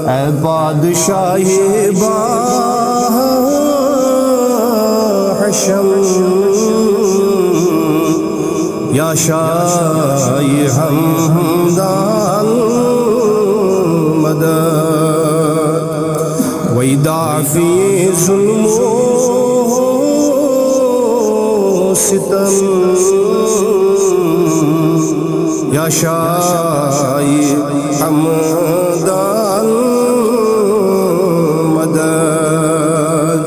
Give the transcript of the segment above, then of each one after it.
اے بادشاہ حشم یا شاہ حمدان مدد ویدع فی ظلم و ستم یا شاہ حمدان مدد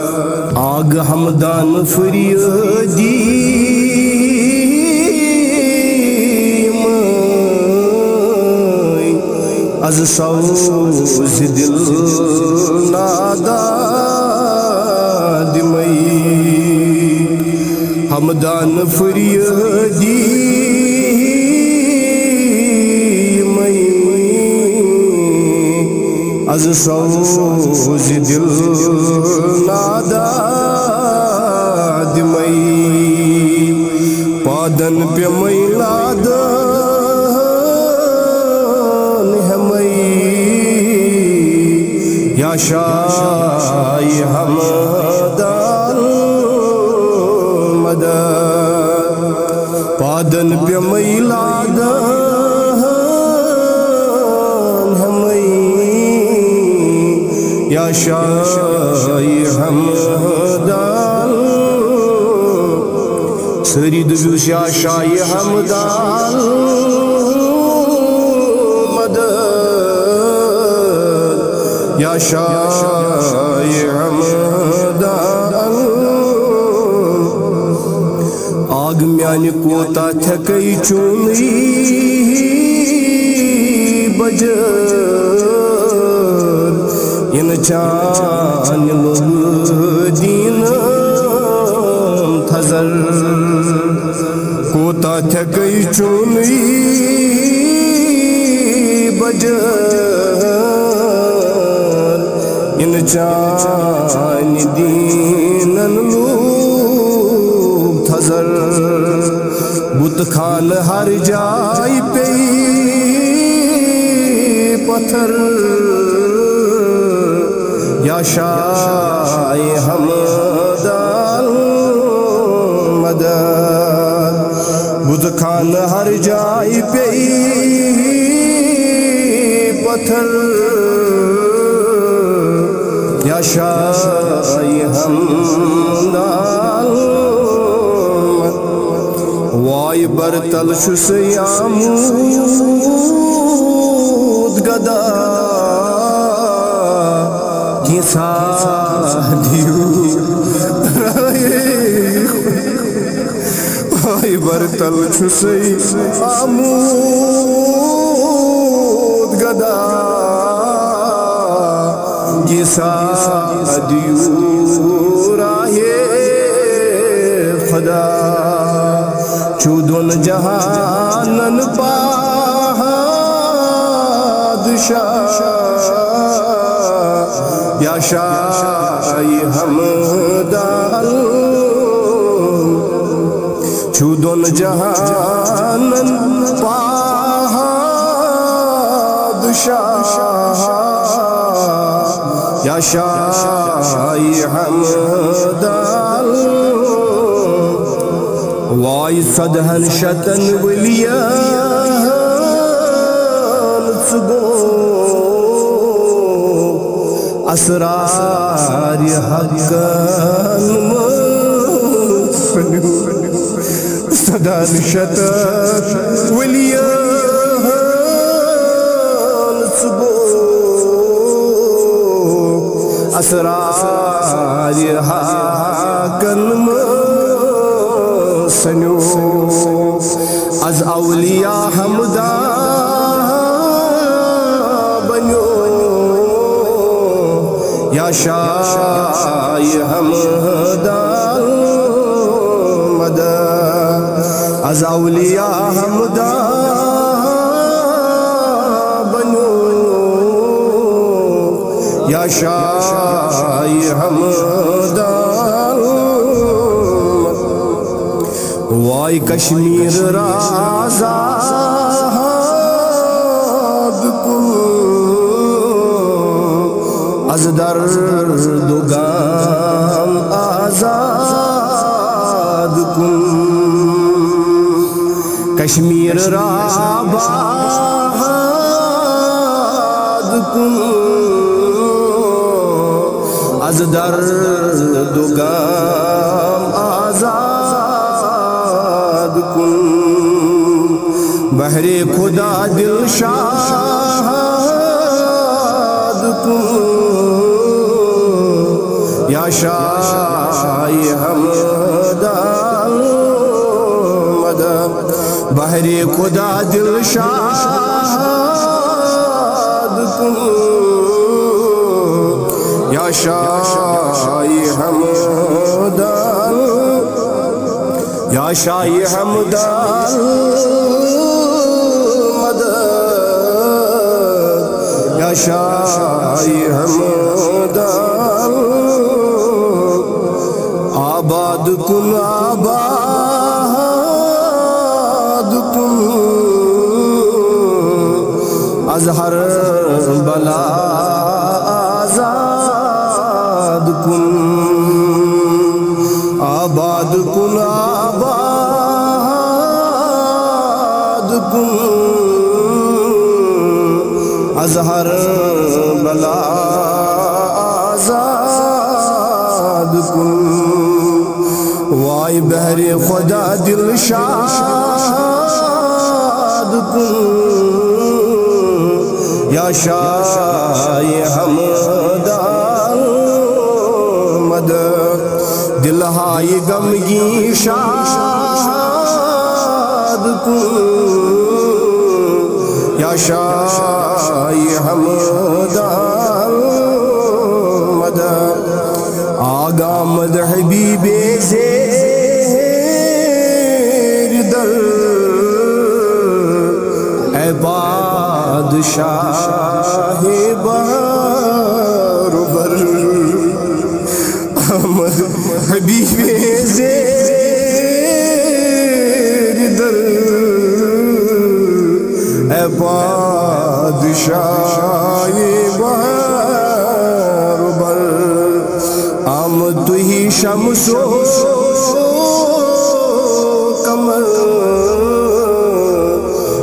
آگ حمدان فریادی از سوز دل ناداد مئی حمدان فریادی مئی از سوز دل ناداد مئی پادن پہ میلاد یا شاہ حمدان مدد پادن پہ میلادان ہمیں یا شاہ حمدان سری دبیوش یا شاہ حمدان یا شاہ حمدان آگ میانہ کوتا تھکی چونی بجر ان چان دین تھزر کوتا تھکی چونی بجر ان چان دینن لوگ تھزر بت خان ہر جائی پہ پتھر یا شاہ حمدان مدد بت خان ہر جائی پہ پتھر یا شاہ حمدان وائی برتل شسیامود گدا کیسا دیو وائی برتل شسیامود گدا جیسا دیو راہ خدا چودن جہانن پادشاہ یا شاہ حمدان چودن جہانن پادشاہ یا شاہ حمدان وائی صدہن شتن ولیان سگو اسرار حقن مفنو صدہن شتن ولیان سگو اسرار حقن سنو از اولیاء حمدان بنو یا شاہ حمدان مدد از اولیاء حمدان بنو یا شاہ حمدان وائی کشمیر رازاد کو از درد و غم آزاد کن کشمیر را آباد کن از درد و غم آزاد کن بہر خدا دل شاد کن یا شاہ حمد آمد بہر خدا دل شاد کن یا شاہ حمد یا شاہ حمد یا شاہ حمد آباد کن آباد کن از ہر بلا آزاد کن آباد کن آباد کن از ہر بلا آزاد کن وای بہر خدا دل شاد کن یا شاہ حمد آمد دل ہائی غمگی شاد کن یا شاہ حمد آمد آگا مد حبیب زیر در اے بادشاہ بار بر آمد حبیب زیر در اے بادشاہ بار بر آمد تو ہی شمس و قمر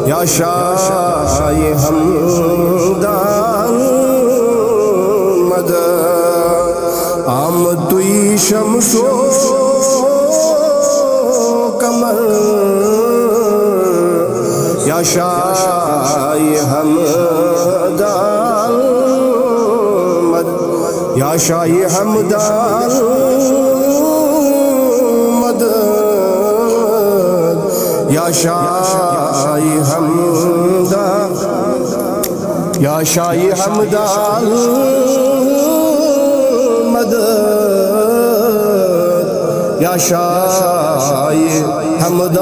یا شاہ حمد آمد آمد تو ہی شمس و قمر یا شاہ حمد آمد یا شاہ حمد آمد یا شاہ حمد یا شاہ حمد آمد یا شاہ حمد